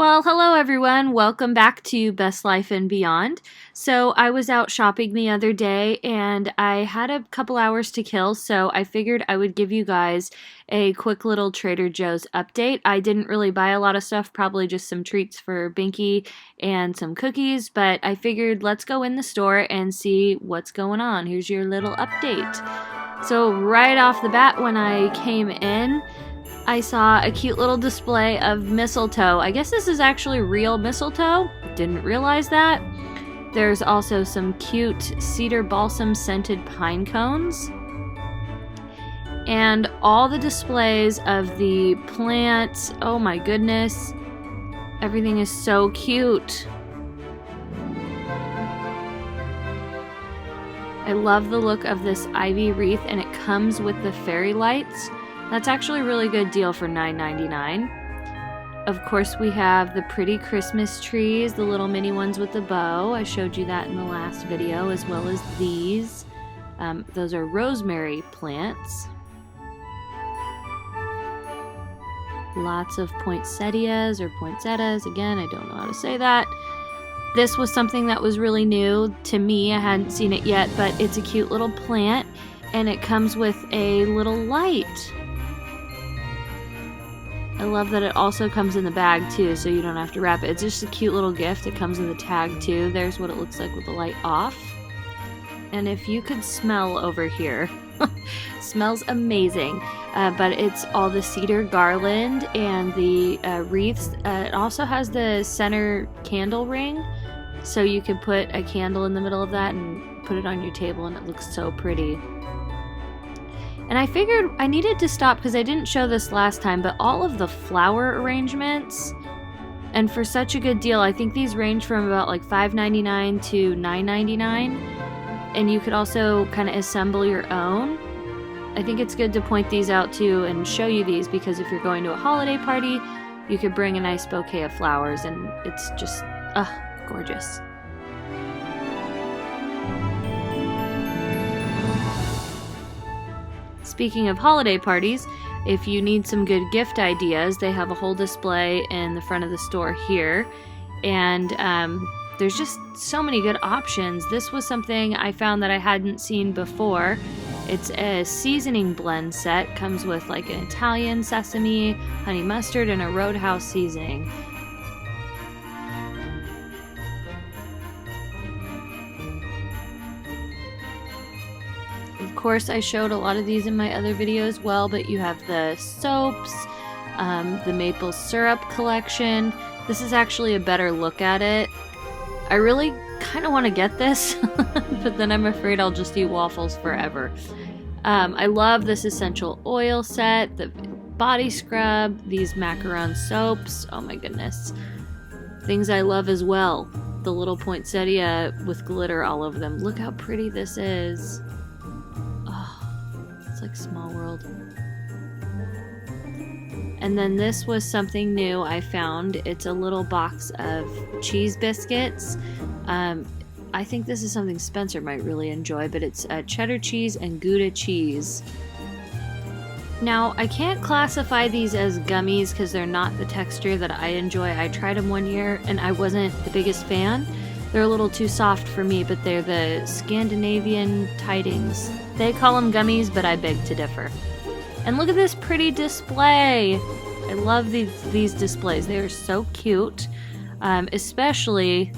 Well, hello everyone. Welcome back to Best Life and Beyond. So I was out shopping the other day and I had a couple hours to kill, so I figured I would give you guys a quick little Trader Joe's update. I didn't really buy a lot of stuff, probably just some treats for Binky and some cookies, but I figured let's go in the store and see what's going on. Here's your little update. So right off the bat when I came in, I saw a cute little display of mistletoe. I guess this is actually real mistletoe. Didn't realize that. There's also some cute cedar balsam scented pine cones. And all the displays of the plants. Oh my goodness. Everything is so cute. I love the look of this ivy wreath, and it comes with the fairy lights. That's actually a really good deal for $9.99. Of course, we have the pretty Christmas trees, the little mini ones with the bow. I showed you that in the last video, as well as these. Those are rosemary plants. Lots of poinsettias or poinsettias. Again, I don't know how to say that. This was something that was really new to me. I hadn't seen it yet, but it's a cute little plant, and it comes with a little light. I love that it also comes in the bag too, so you don't have to wrap it. It's just a cute little gift. It comes with a tag too. There's what it looks like with the light off. And if you could smell over here, smells amazing. But it's all the cedar garland and the wreaths. It also has the center candle ring, so you can put a candle in the middle of that and put it on your table, and it looks so pretty. And I figured I needed to stop because I didn't show this last time, but all of the flower arrangements, and for such a good deal, I think these range from about like $5.99 to $9.99, and you could also kind of assemble your own. I think it's good to point these out too and show you these, because if you're going to a holiday party, you could bring a nice bouquet of flowers, and it's just, gorgeous. Speaking of holiday parties, if you need some good gift ideas, they have a whole display in the front of the store here, and there's just so many good options. This was something I found that I hadn't seen before. It's a seasoning blend set. Comes with like an Italian sesame, honey mustard, and a roadhouse seasoning. Of course, I showed a lot of these in my other video as well, but you have the soaps, the maple syrup collection. This is actually a better look at it. I really kind of want to get this, but then I'm afraid I'll just eat waffles forever. I love this essential oil set, the body scrub, these macaron soaps. Oh my goodness. Things I love as well. The little poinsettia with glitter all over them. Look how pretty this is. Like Small World. And then this was something new I found. It's a little box of cheese biscuits. I think this is something Spencer might really enjoy, but it's cheddar cheese and Gouda cheese. Now, I can't classify these as gummies because they're not the texture that I enjoy. I tried them one year and I wasn't the biggest fan. They're a little too soft for me, but they're the Scandinavian tidings. They call them gummies, but I beg to differ. And look at this pretty display. I love these displays. They are so cute, especially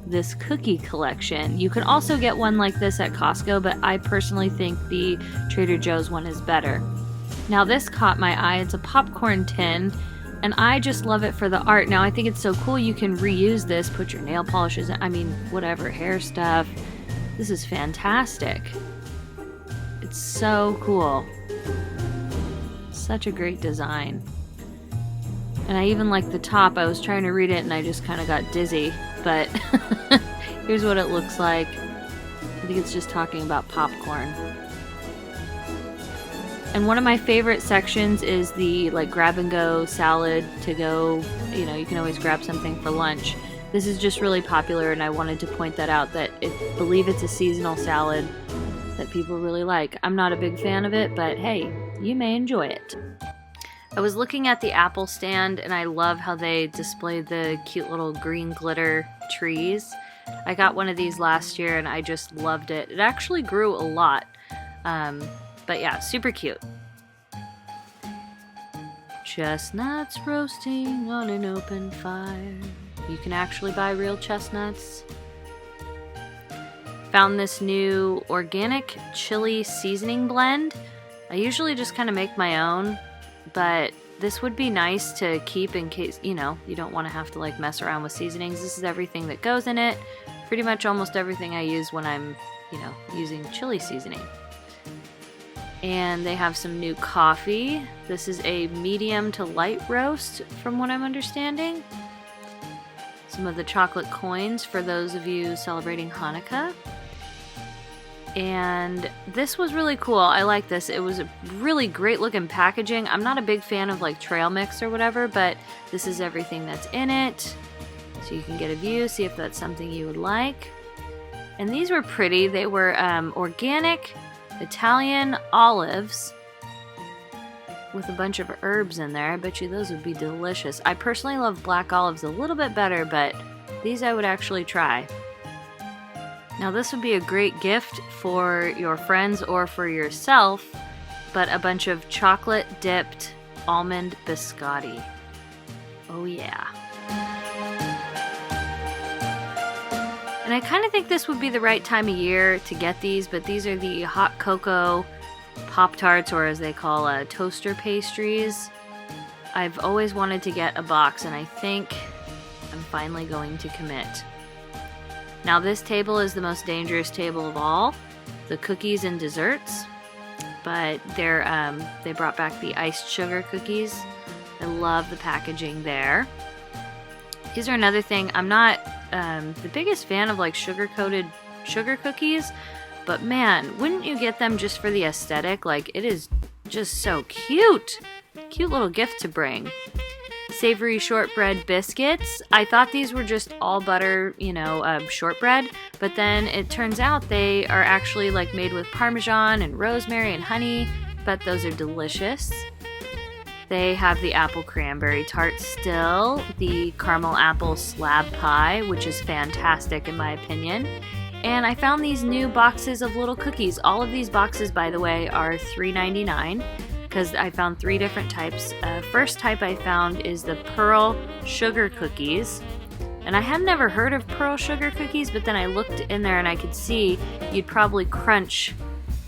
this cookie collection. You can also get one like this at Costco, but I personally think the Trader Joe's one is better. Now this caught my eye. It's a popcorn tin, and I just love it for the art. Now I think it's so cool you can reuse this, put your nail polishes in, whatever, hair stuff. This is fantastic. It's so cool. Such a great design. And I even like the top. I was trying to read it and I just kind of got dizzy, but here's what it looks like. I think it's just talking about popcorn. And one of my favorite sections is the grab and go salad to go. You can always grab something for lunch. This is just really popular, and I wanted to point that out, that I believe it's a seasonal salad that people really like. I'm not a big fan of it, but hey, you may enjoy it. I was looking at the apple stand and I love how they display the cute little green glitter trees. I got one of these last year and I just loved it. It actually grew a lot. But yeah, super cute. Chestnuts roasting on an open fire. You can actually buy real chestnuts. Found this new organic chili seasoning blend. I usually just kind of make my own, but this would be nice to keep in case, you know, you don't want to have to like mess around with seasonings. This is everything that goes in it. Pretty much almost everything I use when I'm, you know, using chili seasoning. And they have some new coffee. This is a medium to light roast from what I'm understanding. Some of the chocolate coins for those of you celebrating Hanukkah. And this was really cool. I like this. It was a really great looking packaging. I'm not a big fan of like trail mix or whatever, but this is everything that's in it. So you can get a view, see if that's something you would like. And these were pretty. They were organic Italian olives with a bunch of herbs in there. I bet you those would be delicious. I personally love black olives a little bit better, but these I would actually try. Now this would be a great gift for your friends or for yourself, but a bunch of chocolate dipped almond biscotti. Oh yeah. And I kind of think this would be the right time of year to get these, but these are the hot cocoa Pop-Tarts, or as they call toaster pastries. I've always wanted to get a box, and I think I'm finally going to commit. Now this table is the most dangerous table of all, the cookies and desserts, but they brought back the iced sugar cookies. I love the packaging there. These are another thing. I'm not the biggest fan of like sugar-coated sugar cookies, but man, wouldn't you get them just for the aesthetic? Like, it is just so cute. Cute little gift to bring. Savory shortbread biscuits. I thought these were just all butter, you know, shortbread, but then it turns out they are actually like made with Parmesan and rosemary and honey, but those are delicious. They have the apple cranberry tart still, the caramel apple slab pie, which is fantastic in my opinion. And I found these new boxes of little cookies. All of these boxes, by the way, are $3.99 because I found 3 different types. First type I found is the pearl sugar cookies. And I had never heard of pearl sugar cookies, but then I looked in there and I could see you'd probably crunch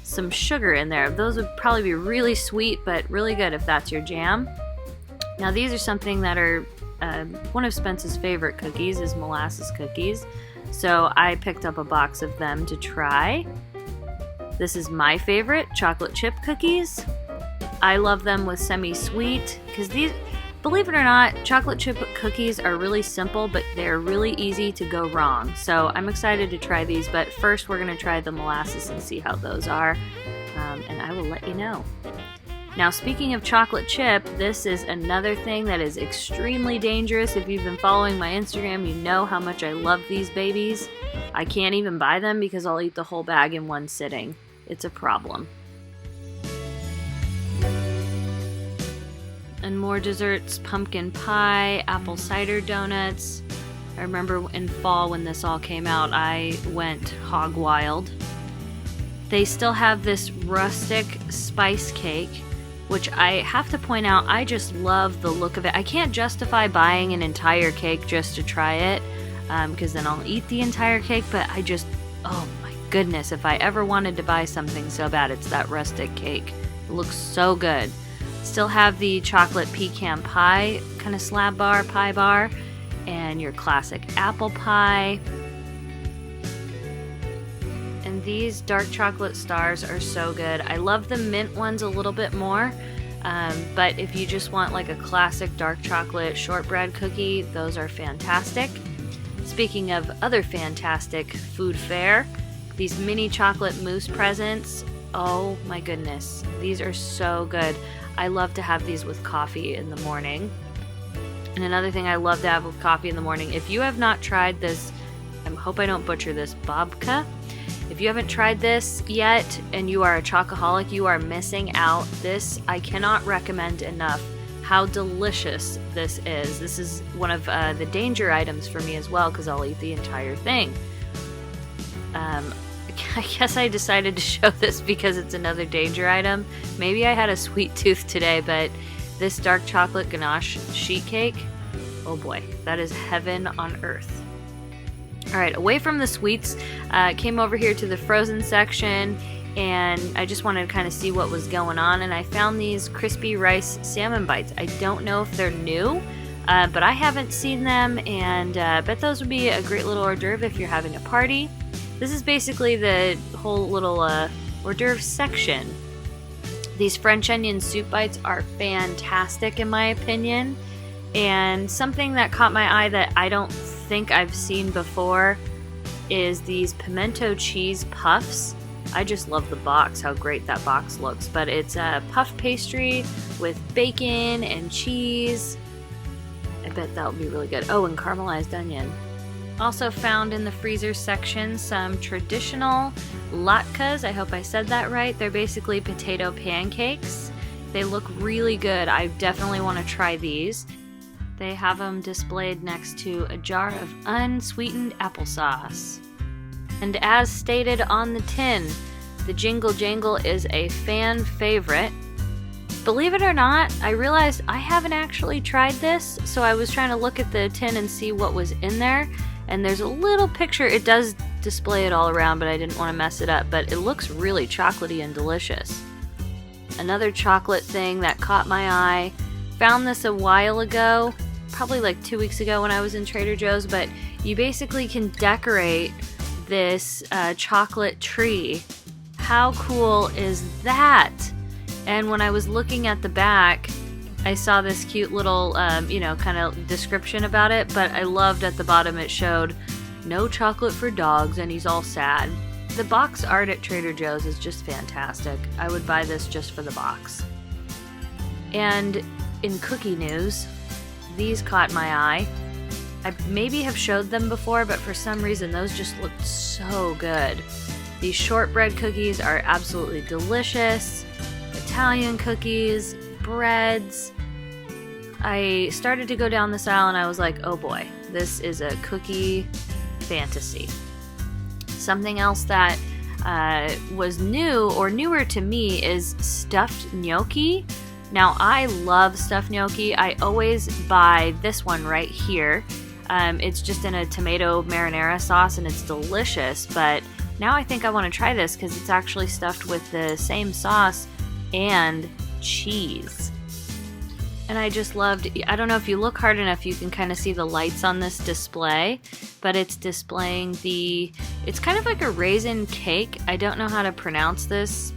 some sugar in there. Those would probably be really sweet, but really good if that's your jam. Now these are something that are one of Spence's favorite cookies is molasses cookies. So I picked up a box of them to try. This is my favorite, chocolate chip cookies. I love them with semi-sweet because these, believe it or not, chocolate chip cookies are really simple, but they're really easy to go wrong. So I'm excited to try these, but first we're going to try the molasses and see how those are, and I will let you know. Now, speaking of chocolate chip, this is another thing that is extremely dangerous. If you've been following my Instagram, you know how much I love these babies. I can't even buy them because I'll eat the whole bag in one sitting. It's a problem. And more desserts, pumpkin pie, apple cider donuts. I remember in fall when this all came out, I went hog wild. They still have this rustic spice cake, which I have to point out, I just love the look of it. I can't justify buying an entire cake just to try it, because then I'll eat the entire cake, but I just, oh my goodness, if I ever wanted to buy something so bad, it's that rustic cake. It looks so good. Still have the chocolate pecan pie kind of slab bar, pie bar, and your classic apple pie. And these dark chocolate stars are so good. I love the mint ones a little bit more, but if you just want like a classic dark chocolate shortbread cookie, those are fantastic. Speaking of other fantastic food fare, these mini chocolate mousse presents, oh my goodness, these are so good. I love to have these with coffee in the morning. And another thing I love to have with coffee in the morning, if you have not tried this, I hope I don't butcher this, babka. If you haven't tried this yet and you are a chocoholic, you are missing out. This I cannot recommend enough. how delicious this is. This is one of the danger items for me as well, because I'll eat the entire thing. I guess I decided to show this because it's another danger item. Maybe I had a sweet tooth today, but this dark chocolate ganache sheet cake, oh boy, that is heaven on earth. Alright, away from the sweets, came over here to the frozen section, and I just wanted to kind of see what was going on, and I found these crispy rice salmon bites. I don't know if they're new, but I haven't seen them, and I bet those would be a great little hors d'oeuvre if you're having a party. This is basically the whole little hors d'oeuvre section. These French onion soup bites are fantastic in my opinion, and something that caught my eye that I don't think I've seen before is these pimento cheese puffs. I just love the box, how great that box looks, but it's a puff pastry with bacon and cheese. I bet that would be really good. Oh, and caramelized onion. Also found in the freezer section some traditional latkes. I hope I said that right. They're basically potato pancakes. They look really good. I definitely want to try these. They have them displayed next to a jar of unsweetened applesauce. And as stated on the tin, the Jingle Jangle is a fan favorite. Believe it or not, I realized I haven't actually tried this, so I was trying to look at the tin and see what was in there. And there's a little picture. It does display it all around, but I didn't want to mess it up. But it looks really chocolatey and delicious. Another chocolate thing that caught my eye. Found this a while ago, probably like 2 weeks ago when I was in Trader Joe's. But you basically can decorate this chocolate tree. How cool is that? And when I was looking at the back, I saw this cute little, kind of description about it, but I loved at the bottom it showed, no chocolate for dogs, and he's all sad. The box art at Trader Joe's is just fantastic. I would buy this just for the box. And in cookie news, these caught my eye. I maybe have showed them before, but for some reason those just looked so good. These shortbread cookies are absolutely delicious. Italian cookies, breads. I started to go down this aisle and I was like, oh boy, this is a cookie fantasy. Something else that was new or newer to me is stuffed gnocchi. Now I love stuffed gnocchi. I always buy this one right here. It's just in a tomato marinara sauce and it's delicious, but now I think I want to try this because it's actually stuffed with the same sauce and cheese. And I just loved, I don't know if you look hard enough you can kind of see the lights on this display, but it's displaying it's kind of like a raisin cake. I don't know how to pronounce this,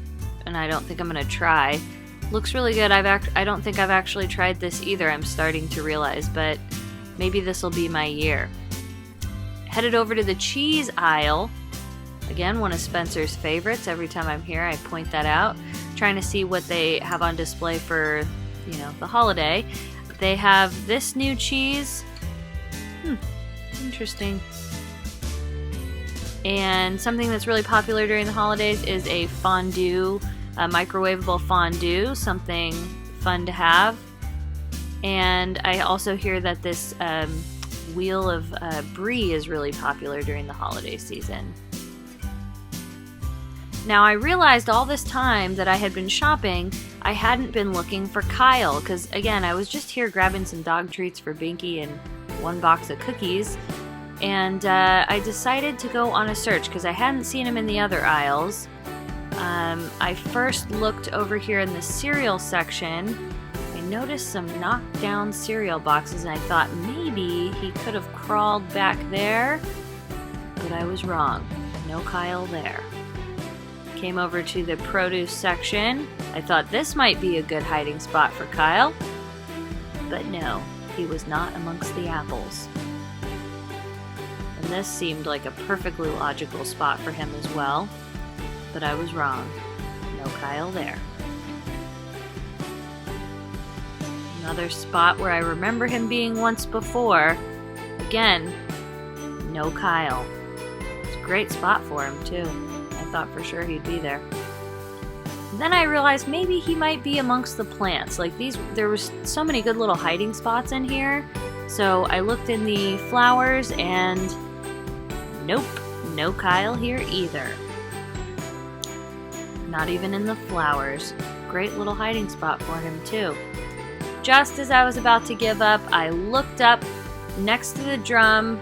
and I don't think I'm going to try. Looks really good. I don't think I've actually tried this either, I'm starting to realize, but maybe this will be my year. Headed over to the cheese aisle. Again, one of Spencer's favorites. Every time I'm here, I point that out. Trying to see what they have on display for, the holiday. They have this new cheese. Interesting. And something that's really popular during the holidays is a fondue, a microwavable fondue, something fun to have. And I also hear that this wheel of brie is really popular during the holiday season. Now I realized all this time that I had been shopping, I hadn't been looking for Kyle, because again, I was just here grabbing some dog treats for Binky and one box of cookies, and I decided to go on a search because I hadn't seen him in the other aisles. I first looked over here in the cereal section. I noticed some knocked down cereal boxes and I thought maybe he could have crawled back there, but I was wrong. No Kyle there. Came over to the produce section. I thought this might be a good hiding spot for Kyle, but no, he was not amongst the apples. And this seemed like a perfectly logical spot for him as well, but I was wrong. No Kyle there. Another spot where I remember him being once before. Again, no Kyle. It's a great spot for him too. I thought for sure he'd be there. Then I realized maybe he might be amongst the plants. Like there was so many good little hiding spots in here. So I looked in the flowers and nope, no Kyle here either. Not even in the flowers. Great little hiding spot for him too. Just as I was about to give up, I looked up next to the drum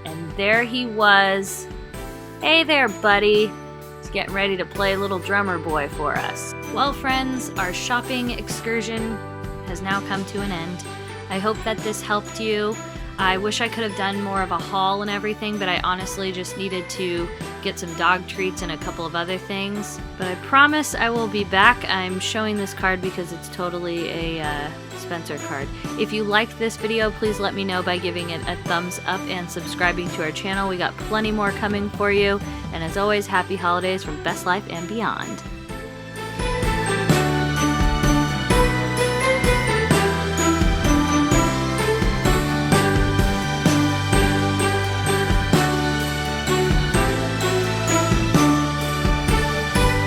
and there he was. Hey there, buddy. He's getting ready to play little drummer boy for us. Well, friends, our shopping excursion has now come to an end. I hope that this helped you. I wish I could have done more of a haul and everything, but I honestly just needed to get some dog treats and a couple of other things. But I promise I will be back. I'm showing this card because it's totally a Spencer card. If you liked this video, please let me know by giving it a thumbs up and subscribing to our channel. We got plenty more coming for you. And as always, happy holidays from Best Life and beyond.